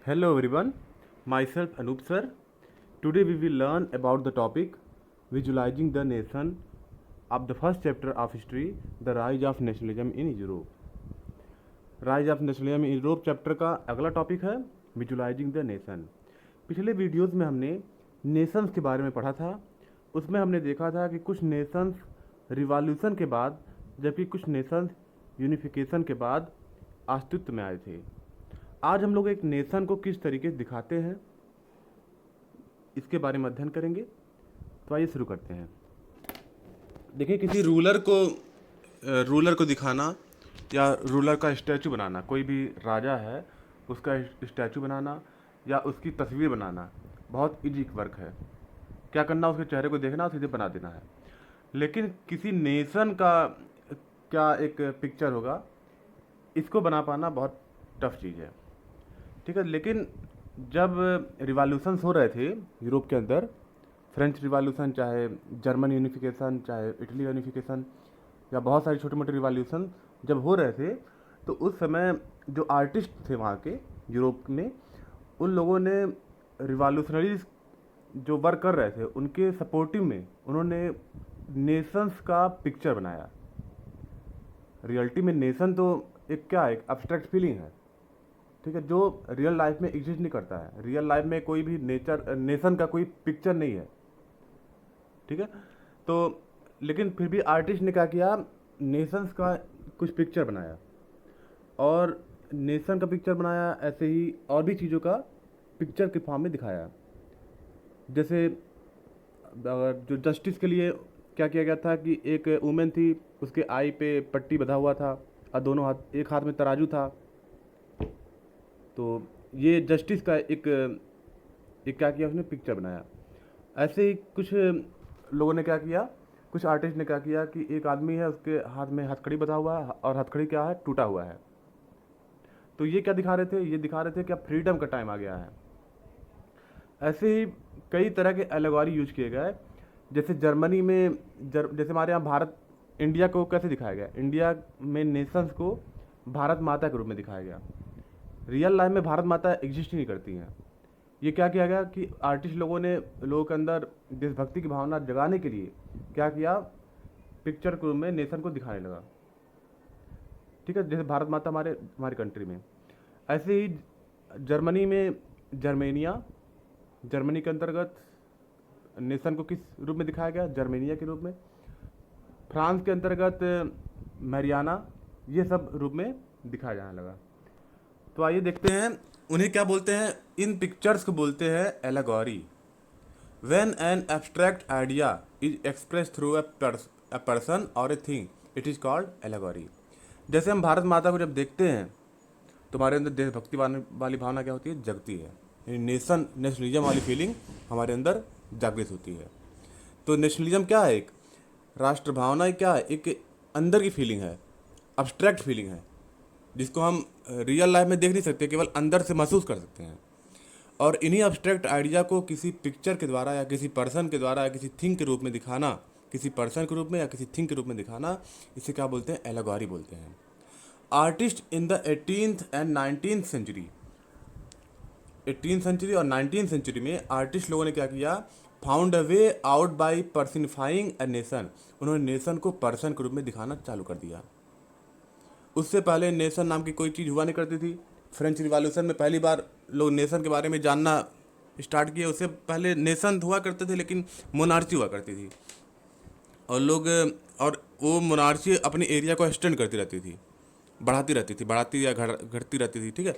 Hello everyone, myself Anup sir. Today we will learn about the topic Visualizing the Nation of the first chapter of history, the rise of nationalism in Europe. Rise of nationalism in Europe chapter का अगला topic है visualising the nation. पिछले videos में हमने Nations के बारे में पढ़ा था। उसमें हमने देखा था कि कुछ नेशंस रिवॉल्यूशन के बाद जबकि कुछ नेशंस यूनिफिकेशन के बाद अस्तित्व में आए थे। आज हम लोग एक नेशन को किस तरीके से दिखाते हैं इसके बारे में अध्ययन करेंगे। तो आइए शुरू करते हैं। देखिए, किसी रूलर को दिखाना या रूलर का स्टैचू बनाना, कोई भी राजा है उसका स्टैचू बनाना या उसकी तस्वीर बनाना बहुत इजी वर्क है। क्या करना, उसके चेहरे को देखना और सीधे बना देना है। लेकिन किसी नेशन का क्या एक पिक्चर होगा, इसको बना पाना बहुत टफ चीज़ है। ठीक है, लेकिन जब रिवॉल्यूशंस हो रहे थे यूरोप के अंदर, फ्रेंच रिवॉल्यूशन, चाहे जर्मन यूनिफिकेशन, चाहे इटली यूनिफिकेशन या बहुत सारी छोटे मोटे रिवॉल्यूशन जब हो रहे थे, तो उस समय जो आर्टिस्ट थे वहाँ के यूरोप में, उन लोगों ने रिवॉल्यूशनरीज जो वर्क कर रहे थे उनके सपोर्टिव में उन्होंने नेशंस का पिक्चर बनाया। रियलिटी में नेशन तो एक एक एब्स्ट्रैक्ट फीलिंग है। ठीक है, जो रियल लाइफ में एग्जिस्ट नहीं करता है। रियल लाइफ में कोई भी नेशन का कोई पिक्चर नहीं है। ठीक है, तो लेकिन फिर भी आर्टिस्ट ने क्या किया, नेशंस का कुछ पिक्चर बनाया और नेशन का पिक्चर बनाया, ऐसे ही और भी चीज़ों का पिक्चर के फॉर्म में दिखाया। जैसे अगर जो जस्टिस के लिए क्या किया गया था कि एक वुमेन थी, उसके आई पे पट्टी बंधा हुआ था और दोनों हाथ, एक हाथ में तराजू था। तो ये जस्टिस का एक क्या किया, उसने पिक्चर बनाया। ऐसे ही कुछ लोगों ने क्या किया, कुछ आर्टिस्ट ने क्या किया कि एक आदमी है, उसके हाथ में हथकड़ी बंधा हुआ है और हथकड़ी क्या है, टूटा हुआ है। तो ये क्या दिखा रहे थे, ये दिखा रहे थे कि अब फ्रीडम का टाइम आ गया है। ऐसे ही कई तरह के एलेगोरी यूज किए गए। जैसे जर्मनी में जैसे हमारे यहाँ भारत, इंडिया को कैसे दिखाया गया, इंडिया में नेशंस को भारत माता के रूप में दिखाया गया। रियल लाइफ में भारत माता एग्जिस्ट ही नहीं करती हैं। ये क्या किया गया कि आर्टिस्ट लोगों ने लोगों के अंदर देशभक्ति की भावना जगाने के लिए क्या किया, पिक्चर के रूप में नेशन को दिखाने लगा। ठीक है, जैसे भारत माता हमारी कंट्री में। ऐसे ही जर्मनी में जर्मनी के अंतर्गत नेशन को किस रूप में दिखाया गया, जर्मेनिया के रूप में। फ्रांस के अंतर्गत मैरियाना, ये सब रूप में दिखाया जाने लगा। तो आइए देखते हैं उन्हें क्या बोलते हैं। इन पिक्चर्स को बोलते हैं allegory. When an abstract idea is express through a person और a thing, it is called allegory. जैसे हम भारत माता को जब देखते हैं तो हमारे अंदर देशभक्ति वाली भावना क्या होती है, जगती है। यानी नेशनलिज्म वाली फीलिंग हमारे अंदर जागृत होती है। तो नेशनलिज्म क्या है, एक राष्ट्र भावना क्या है, एक अंदर की फीलिंग है, अब्स्ट्रैक्ट फीलिंग है, जिसको हम रियल लाइफ में देख नहीं सकते, केवल अंदर से महसूस कर सकते हैं। और इन्हीं अब्स्ट्रैक्ट आइडिया को किसी पिक्चर के द्वारा या किसी पर्सन के द्वारा या किसी थिंग के रूप में दिखाना, किसी पर्सन के रूप में या किसी थिंग के रूप में दिखाना, इसे क्या बोलते हैं, एलेगोरी बोलते हैं। Artist in the 18th and 19th century, 18th century और 19th सेंचुरी में आर्टिस्ट लोगों ने क्या किया, found a way out by personifying a nation. उन्होंने नेशन को पर्सन के रूप में दिखाना चालू कर दिया। उससे पहले नेशन नाम की कोई चीज़ हुआ नहीं करती थी। फ्रेंच रिवॉल्यूशन में पहली बार लोग नेशन के बारे में जानना स्टार्ट किए। उससे पहले नेशन हुआ करते थे, लेकिन मोनार्ची हुआ करती थी और लोग, और वो मोनार्ची अपने एरिया को एक्सटेंड करती रहती थी, बढ़ाती या घटती रहती थी। ठीक है,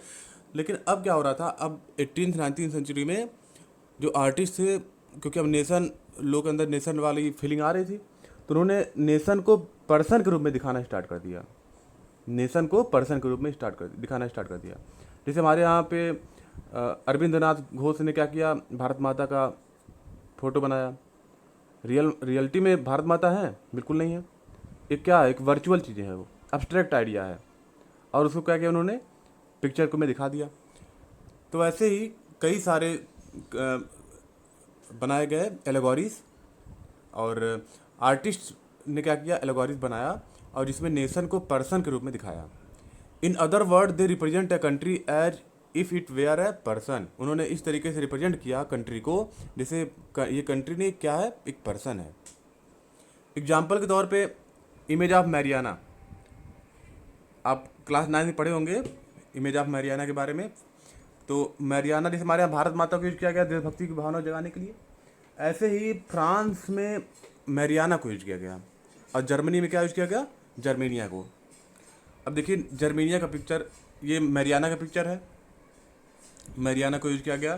लेकिन अब क्या हो रहा था, अब 18th 19th सेंचुरी में जो आर्टिस्ट थे, क्योंकि अब नेशन, लोग के अंदर नेशन वाली फीलिंग आ रही थी, तो उन्होंने नेशन को पर्सन के रूप में दिखाना स्टार्ट कर दिया। नेशन को पर्सन के रूप में दिखाना स्टार्ट कर दिया। जैसे हमारे यहाँ पे अरविंदनाथ घोष ने क्या किया, भारत माता का फोटो बनाया। रियलिटी में भारत माता है, बिल्कुल नहीं है। एक क्या है, एक वर्चुअल चीज़ें है, वो अब्स्ट्रैक्ट आइडिया है, और उसको क्या किया उन्होंने, पिक्चर को में दिखा दिया। तो ऐसे ही कई सारे बनाए गए एलेगोरीज, और आर्टिस्ट ने क्या किया, एलेगोरीज बनाया और जिसमें नेशन को पर्सन के रूप में दिखाया। In other word they represent a country as if it were a person, उन्होंने इस तरीके से रिप्रेजेंट किया कंट्री को जैसे ये कंट्री नहीं क्या है, एक पर्सन है। एग्जाम्पल के तौर पे इमेज ऑफ मैरियाना, आप क्लास 9 में पढ़े होंगे इमेज ऑफ मैरियाना के बारे में। तो मैरियाना जैसे हमारे यहाँ भारत माता को यूज किया गया देशभक्ति की भावना जगाने के लिए, ऐसे ही फ्रांस में मैरियाना को यूज किया गया, और जर्मनी में क्या यूज किया गया, जर्मेनिया को। अब देखिए जर्मेनिया का पिक्चर, ये मैरियाना का पिक्चर है, मैरियाना को यूज किया गया,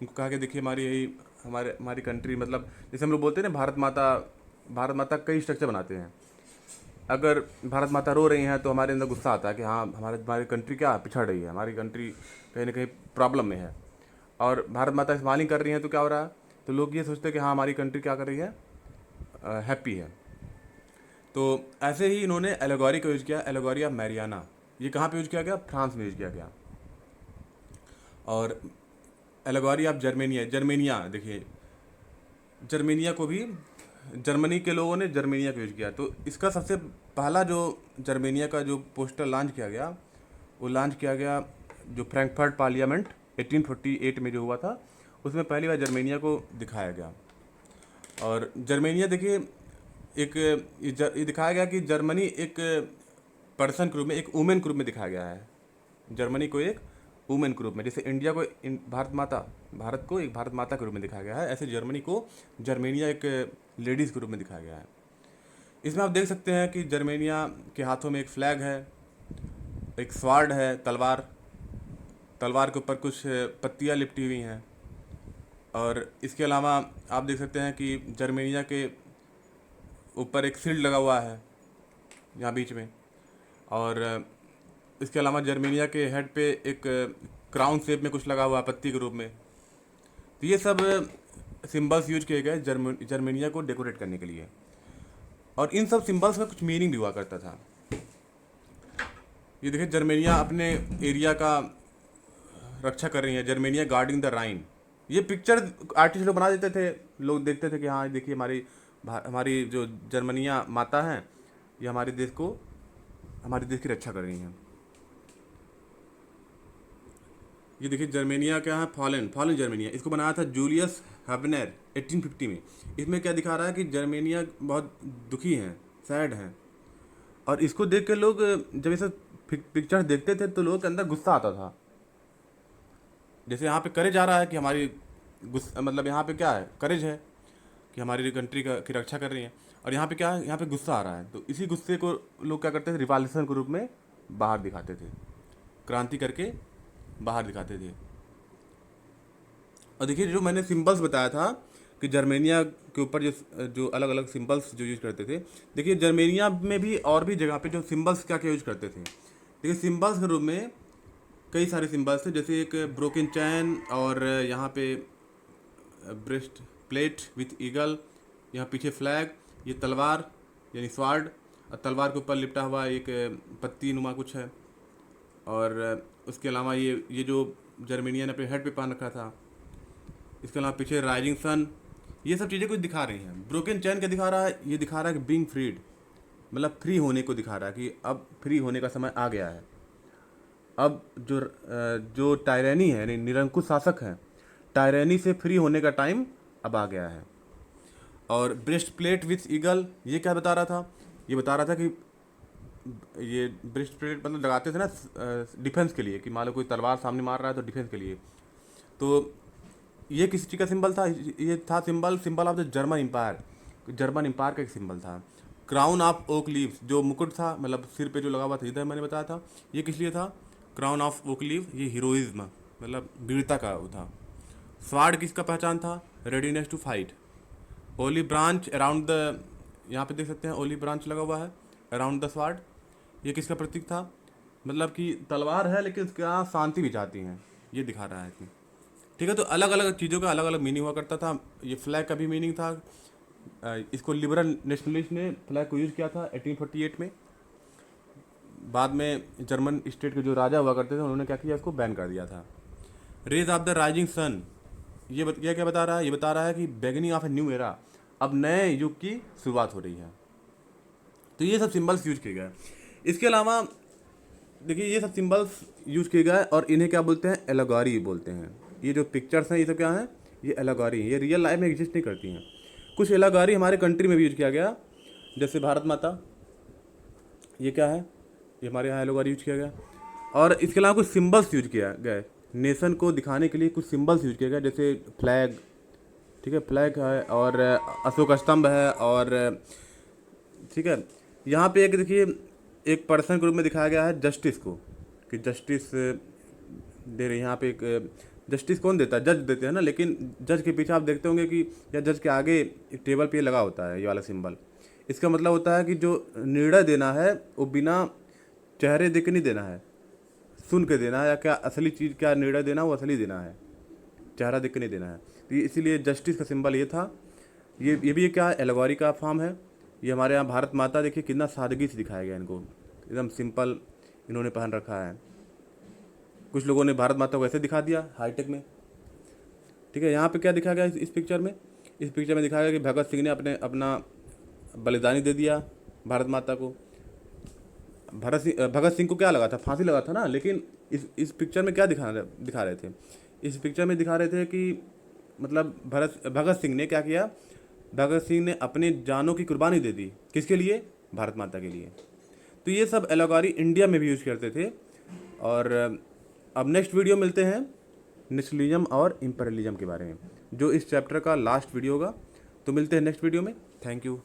उनको कहा कि देखिए हमारी यही हमारी कंट्री, मतलब जैसे हम लोग बोलते हैं ना भारत माता कई स्ट्रक्चर बनाते हैं। अगर भारत माता रो रही हैं तो हमारे अंदर गुस्सा आता है कि हाँ हमारी कंट्री क्या पिछड़ रही है, हमारी कंट्री कहीं ना कहीं प्रॉब्लम में है। और भारत माता स्माइलिंग कर रही हैं तो क्या हो रहा है, तो लोग ये सोचते हैं कि हाँ हमारी कंट्री क्या कर रही है, हैप्पी है। तो ऐसे ही इन्होंने एलेगोरी का यूज़ किया, एलेगोरी ऑफ मैरियाना। ये कहाँ पे यूज़ किया गया, फ्रांस में यूज़ किया गया। और एलेगोरी ऑफ जर्मेनिया देखिए, जर्मेनिया को भी जर्मनी के लोगों ने जर्मेनिया को यूज़ किया। तो इसका सबसे पहला जो जर्मेनिया का जो पोस्टर लॉन्च किया गया, वो लॉन्च किया गया जो फ्रैंकफर्ट पार्लियामेंट 1848 में जो हुआ था, उसमें पहली बार जर्मेनिया को दिखाया गया। और जर्मेनिया देखिए एक ये दिखाया गया कि जर्मनी एक पर्सन के रूप में, एक वुमेन के रूप में दिखाया गया है। जर्मनी को एक वुमेन के रूप में, जैसे इंडिया को भारत को एक भारत माता के रूप में दिखाया गया है, ऐसे जर्मनी को जर्मेनिया एक लेडीज़ के रूप में दिखाया गया है। इसमें आप देख सकते हैं कि जर्मेनिया के हाथों में एक फ्लैग है, एक स्वार्ड है, तलवार के ऊपर कुछ पत्तियां लिपटी हुई हैं। और इसके अलावा आप देख सकते हैं कि जर्मेनिया के ऊपर एक शील्ड लगा हुआ है यहाँ बीच में। और इसके अलावा जर्मेनिया के हेड पे एक क्राउन शेप में कुछ लगा हुआ है पत्ती के रूप में। तो ये सब सिंबल्स यूज किए गए जर्मेनिया को डेकोरेट करने के लिए। और इन सब सिंबल्स में कुछ मीनिंग भी हुआ करता था। ये देखिए जर्मेनिया अपने एरिया का रक्षा कर रही है, जर्मेनिया गार्डिंग द राइन। ये पिक्चर आर्टिस्ट लोग बना देते थे, लोग देखते थे कि हाँ देखिए हमारी जो जर्मनिया माता हैं, ये हमारे देश की रक्षा कर रही हैं। ये देखिए जर्मेनिया क्या है, फॉलन जर्मेनिया, इसको बनाया था जूलियस हैबनेर 1850 में। इसमें क्या दिखा रहा है कि जर्मेनिया बहुत दुखी हैं, सैड हैं। और इसको देख के लोग जब ये सब पिक्चर देखते थे तो लोगों के अंदर गुस्सा आता था। जैसे यहाँ पे करेज जा रहा है कि हमारी मतलब यहाँ पे क्या है, करेज है कि हमारी कंट्री की रक्षा कर रही है, और यहाँ पे क्या है, यहाँ पे गुस्सा आ रहा है। तो इसी गुस्से को लोग क्या करते थे, रिवॉल्यूशन के रूप में बाहर दिखाते थे, क्रांति करके बाहर दिखाते थे। और देखिए जो मैंने सिंबल्स बताया था कि जर्मेनिया के ऊपर जो अलग अलग सिंबल्स जो यूज करते थे, देखिए जर्मेनिया में भी और भी जगह पे जो सिंबल्स क्या क्या यूज करते थे। देखिए सिंबल्स के रूप में कई सारे सिंबल्स थे, जैसे एक ब्रोकन चैन, और यहाँ पे ब्रेस्ट प्लेट विथ ईगल, यहाँ पीछे फ्लैग, ये तलवार यानी स्वार्ड, और तलवार के ऊपर लिपटा हुआ एक पत्ती नुमा कुछ है। और उसके अलावा ये जो जर्मेनिया ने अपने हेड पे पहन रखा था, इसके अलावा पीछे राइजिंग सन, ये सब चीज़ें कुछ दिखा रही हैं। ब्रोकन चैन क्या दिखा रहा है, ये दिखा रहा है कि बीइंग फ्रीड, मतलब फ्री होने को दिखा रहा है कि अब फ्री होने का समय आ गया है। अब जो टायरेनी है यानी निरंकुश शासक है, टायरेनी से फ्री होने का टाइम अब आ गया है। और ब्रेस्ट प्लेट विथ ईगल, ये क्या बता रहा था, ये बता रहा था कि ये ब्रेस्ट प्लेट मतलब लगाते थे ना डिफेंस के लिए, कि मान लो कोई तलवार सामने मार रहा है तो डिफेंस के लिए। तो ये किस चीज़ का सिंबल था, ये था symbol of the German empire का एक सिंबल था। क्राउन ऑफ ओक लीव्स, जो मुकुट था मतलब सिर पे जो लगा हुआ था, इधर मैंने बताया था, ये किस लिए था, क्राउन ऑफ ओक लीव, ये हीरोइज्म मतलब वीरता का वो था। स्वार्ड किसका पहचान था, readiness to fight. Olive branch around the, यहाँ पे देख सकते हैं ओली ब्रांच लगा हुआ है अराउंड द स्वार्ड, ये किसका प्रतीक था, मतलब कि तलवार है लेकिन उसके यहाँ शांति भी चाहती हैं, ये दिखा रहा है इसमें। ठीक है, तो अलग अलग चीज़ों का अलग अलग मीनिंग हुआ करता था। ये फ्लैग का भी मीनिंग था, इसको लिबरल नेशनलिस्ट ने फ्लैग को यूज़ किया था 1848 में। बाद में जर्मन स्टेट के जो राजा हुआ करते थे उन्होंने क्या किया, इसको बैन कर दिया था। Rays of the rising sun, ये क्या बता रहा है, ये बता रहा है कि beginning of a new era, अब नए युग की शुरुआत हो रही है। तो ये सब सिंबल्स यूज किए गए। इसके अलावा देखिए ये सब सिंबल्स यूज किए गए और इन्हें क्या बोलते हैं, एलेगोरी बोलते हैं। ये जो पिक्चर्स हैं ये सब क्या हैं, ये एलेगोरी हैं, ये रियल लाइफ में एग्जिस्ट नहीं करती हैं। कुछ एलेगोरी हमारे कंट्री में भी यूज किया गया, जैसे भारत माता, ये क्या है, ये हमारे यहाँ एलेगोरी यूज किया गया। और इसके अलावा कुछ सिंबल्स यूज किया गया, नेशन को दिखाने के लिए कुछ सिंबल्स यूज किया गया, जैसे फ्लैग, ठीक है, फ्लैग है और अशोक स्तंभ है, और ठीक है, यहाँ पे एक देखिए एक पर्सन के रूप में दिखाया गया है जस्टिस को, कि जस्टिस दे रहे, यहाँ पे एक जस्टिस कौन देता है, जज देते हैं ना, लेकिन जज के पीछे आप देखते होंगे कि या जज के आगे एक टेबल पे लगा होता है ये वाला सिंबल। इसका मतलब होता है कि जो निर्णय देना है वो बिना चेहरे देख के नहीं देना है, सुन के देना है, या क्या असली चीज़ क्या निर्णय देना वो असली देना है, चेहरा देख के नहीं देना है। तो ये इसीलिए जस्टिस का सिंबल ये था। ये भी क्या एलेगोरी का फॉर्म है। ये हमारे यहाँ भारत माता देखिए कितना सादगी से दिखाया गया, इनको एकदम सिंपल इन्होंने पहन रखा है। कुछ लोगों ने भारत माता को ऐसे दिखा दिया हाईटेक में, ठीक है। यहाँ पे क्या दिखाया गया इस पिक्चर में, इस पिक्चर में दिखाया गया कि भगत सिंह ने अपना बलिदानी दे दिया भारत माता को। भगत सिंह को क्या लगा था, फांसी लगा था ना, लेकिन इस पिक्चर में क्या दिखा रहे थे, इस पिक्चर में दिखा रहे थे कि मतलब भगत सिंह ने क्या किया, भगत सिंह ने अपनी जानों की कुर्बानी दे दी, किसके लिए, भारत माता के लिए। तो ये सब एलेगोरी इंडिया में भी यूज करते थे। और अब नेक्स्ट वीडियो मिलते हैं नेशनलिज्म और इम्पेरियलिज्म के बारे में, जो इस चैप्टर का लास्ट वीडियो होगा। तो मिलते हैं नेक्स्ट वीडियो में। Thank you.